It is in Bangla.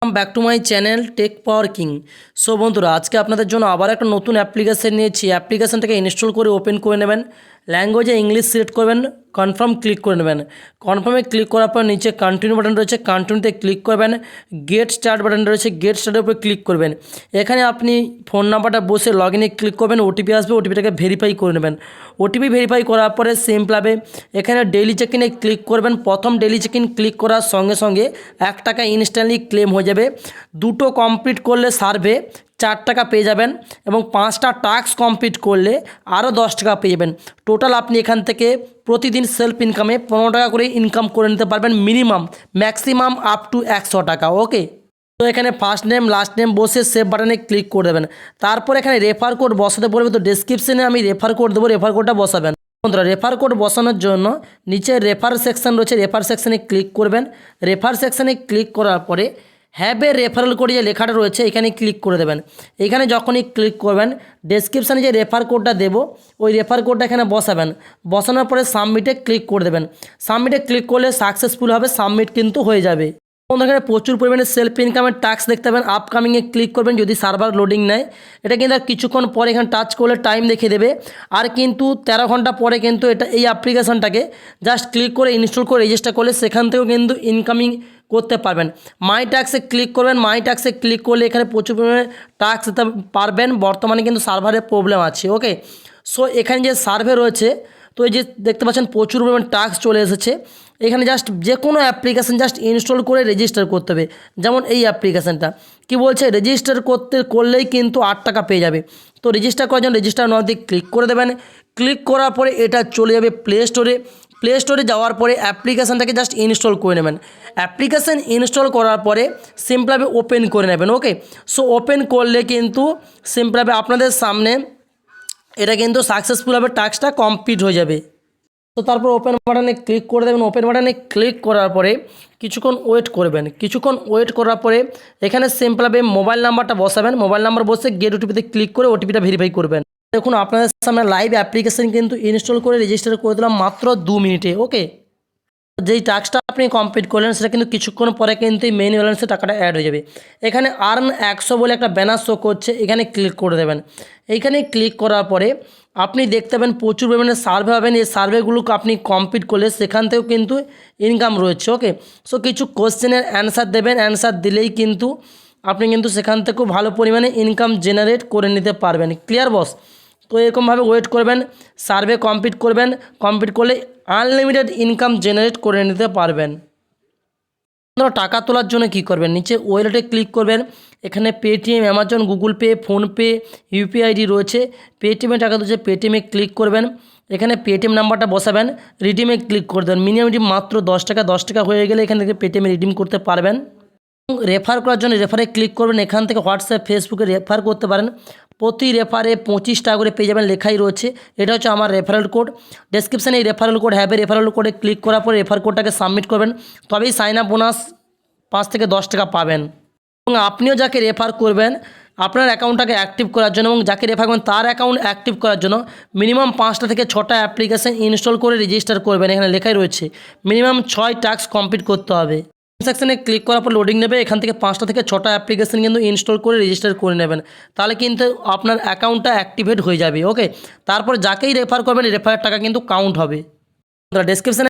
Back to my channel tech power king. So বন্ধুরা, আজকে আপনাদের জন্য আবার একটা নতুন অ্যাপ্লিকেশান নিয়েছি। অ্যাপ্লিকেশানটাকে ইনস্টল করে ওপেন করে নেবেন। ল্যাঙ্গুয়েজে ইংলিশ সিলেক্ট করবেন, কনফার্ম ক্লিক করে নেবেন। কনফার্মে ক্লিক করার পর নিচে কন্টিনিউ বাটন রয়েছে, কন্টিনিউতে ক্লিক করবেন। গেট স্টার্ট বাটন রয়েছে, গেট স্টার্টের উপরে ক্লিক করবেন। এখানে আপনি ফোন নাম্বারটা বসে লগ ইনে ক্লিক করবেন। ওটিপি আসবে, ওটিপিটাকে ভেরিফাই করে নেবেন। ওটিপি ভেরিফাই করার পরে সিম্পল এখানে ডেইলি চেক ইনে ক্লিক করবেন। প্রথম ডেইলি চেক ইন ক্লিক করার সঙ্গে সঙ্গে 1 টাকা ইনস্ট্যান্টলি ক্লেম হয়ে যাবে। দুটো কমপ্লিট করলে সার্ভে 4 টাকা পেয়ে যাবেন এবং 5টা টাস্ক কমপ্লিট করলে আরও 10 টাকা পেয়ে যাবেন। টোটাল আপনি এখান থেকে প্রতিদিন সেলফ ইনকামে 15 টাকা করে ইনকাম করে নিতে পারবেন, মিনিমাম, ম্যাক্সিমাম আপ টু 100 টাকা। ওকে, তো এখানে ফার্স্ট নেম লাস্ট নেম বসে সেভ বাটনে ক্লিক করে দেবেন। তারপর এখানে রেফার কোড বসাতে বলবে, তো ডেসক্রিপশনে আমি রেফার কোড দেবো, রেফার কোডটা বসাবেন। বন্ধুরা, রেফার কোড বসানোর জন্য নিচে রেফার সেকশন রয়েছে, রেফার সেকশনে ক্লিক করবেন। রেফার সেকশনে ক্লিক করার পরে হ্যাভ এ রেফারেল কোড যে লেখাটা রয়েছে এখানে ক্লিক করে দেবেন। এখানে যখনই ক্লিক করবেন ডেসক্রিপশানে যে রেফার কোডটা দেবো ওই রেফার কোডটা এখানে বসাবেন। বসানোর পরে সাবমিটে ক্লিক করে দেবেন। সাবমিটে ক্লিক করলে সাকসেসফুল হবে, সাবমিট কিন্তু হয়ে যাবে। এখানে প্রচুর পরিমাণে সেলফ ইনকামের টাস্ক দেখতে পাবেন। আপকামিংয়ে ক্লিক করবেন যদি সার্ভার লোডিং নেয়। এটা কিন্তু আর কিছুক্ষণ পরে এখানে টাচ করলে টাইম দেখিয়ে দেবে। আর কিন্তু 13 ঘন্টা পরে কিন্তু এই অ্যাপ্লিকেশনটাকে জাস্ট ক্লিক করে ইনস্টল করে রেজিস্টার করলে সেখান থেকেও কিন্তু ইনকামিং করতে পারবেন। মাই টাস্কে ক্লিক করবেন। মাই টাস্কে ক্লিক করলে এখানে প্রচুর পরিমাণে টাস্ক দিতে পারবেন। বর্তমানে কিন্তু সার্ভারের প্রবলেম আছে। ওকে, সো এখানে যে সার্ভে রয়েছে, তো এই যে দেখতে পাচ্ছেন প্রচুর পরিমাণ টাস্ক চলে এসেছে। এখানে জাস্ট যে কোনো অ্যাপ্লিকেশান জাস্ট ইনস্টল করে রেজিস্টার করতে হবে। যেমন এই অ্যাপ্লিকেশানটা কি বলছে, রেজিস্টার করলেই কিন্তু 8 টাকা পেয়ে যাবে। তো রেজিস্টার করার জন্য রেজিস্টার নাও দিয়ে ক্লিক করে দেবেন। ক্লিক করার পরে এটা চলে যাবে প্লে স্টোরে। প্লে স্টোরে যাওয়ার পরে অ্যাপ্লিকেশানটাকে জাস্ট ইনস্টল করে নেবেন। অ্যাপ্লিকেশান ইনস্টল করার পরে সিম্পলভাবে ওপেন করে নেবেন। ওকে, সো ওপেন করলে কিন্তু সিম্পলভাবে আপনাদের সামনে এটা কিন্তু সাকসেসফুলভাবে টাস্কটা কমপ্লিট হয়ে যাবে। তো তারপর ওপেন বাটনে ক্লিক করে দেবেন। ওপেন বাটনে ক্লিক করার পরে কিছুক্ষণ ওয়েট করবেন। কিছুক্ষণ ওয়েট করার পরে এখানে সিম্পলভাবে মোবাইল নাম্বারটা বসাবেন। মোবাইল নাম্বার বসে গেট ওটিপিতে ক্লিক করে ওটিপিটা ভেরিফাই করবেন। দেখুন আপনাদের সামনে লাইভ অ্যাপ্লিকেশন কিন্তু ইনস্টল করে রেজিস্টার করে দিলাম মাত্র 2 মিনিটে। ওকে, যেই টাস্কটা আপনি কমপ্লিট করলেন সেটা কিন্তু কিছুক্ষণ পরে কিন্তু এই মেইন ব্যালেন্সে টাকাটা অ্যাড হয়ে যাবে। এখানে আর্ন 100 বলে একটা ব্যানার শো করছে, এখানে ক্লিক করে দেবেন। এইখানে ক্লিক করার পরে আপনি দেখতে পাবেন প্রচুর পরিমাণে সার্ভে হবেন। এই সার্ভেগুলোকে আপনি কমপ্লিট করলে সেখান থেকেও কিন্তু ইনকাম রয়েছে। ওকে, সো কিছু কোশ্চেনের অ্যান্সার দেবেন। অ্যান্সার দিলেই কিন্তু আপনি কিন্তু সেখান থেকেও ভালো পরিমাণে ইনকাম জেনারেট করে নিতে পারবেন। ক্লিয়ার বস? তো এরকমভাবে ওয়েট করবেন, সার্ভে কমপ্লিট করবেন। কমপ্লিট করলে আনলিমিটেড ইনকাম জেনারেট করে নিতে পারবেন। আপনারা টাকা তোলার জন্য কি করবেন, নিচে ওয়ালেটে ক্লিক করবেন। এখানে Paytm, Amazon, Google pay, PhonePe, UPI ID রয়েছে। পেটিএমে টাকা তুলছে, পেটিএমে ক্লিক করবেন। এখানে পেটিএম নাম্বারটা বসাবেন, রিডিমে ক্লিক করে দেবেন। মিনিমাম মাত্র 10 টাকা। 10 টাকা হয়ে গেলে এখান থেকে পেটিএমে রিডিম করতে পারবেন। রেফার করার জন্য রেফারে ক্লিক করবেন। এখান থেকে হোয়াটসঅ্যাপ, ফেসবুকে রেফার করতে পারেন। প্রতি রেফারে 25 টাকা করে পেয়ে যাবেন, লেখাই রয়েছে। এটা হচ্ছে আমার রেফারেল কোড। ডেসক্রিপশানে এই রেফারেল কোড হ্যাবে রেফারেল কোডে ক্লিক করার পরে রেফার কোডটাকে সাবমিট করবেন, তবেই সাইন আপ বোনাস 5 থেকে 10 টাকা পাবেন। এবং আপনিও যাকে রেফার করবেন আপনার অ্যাকাউন্টটাকে অ্যাক্টিভ করার জন্য এবং যাকে রেফার করবেন তার অ্যাকাউন্ট অ্যাক্টিভ করার জন্য মিনিমাম 5টা থেকে 6টা অ্যাপ্লিকেশান ইনস্টল করে রেজিস্টার করবেন। এখানে লেখাই রয়েছে মিনিমাম 6 টাস্ক কমপ্লিট করতে হবে। সেকশনে ক্লিক করার পর লোডিং নেবে। এখান থেকে 5টা থেকে 6টা অ্যাপ্লিকেশান কিন্তু ইনস্টল করে রেজিস্টার করে নেবেন, তাহলে কিন্তু আপনার অ্যাকাউন্টটা অ্যাক্টিভেট হয়ে যাবে। ওকে, তারপর যাকেই রেফার করবেন রেফারের টাকা কিন্তু কাউন্ট হবে। ডেসক্রিপশানে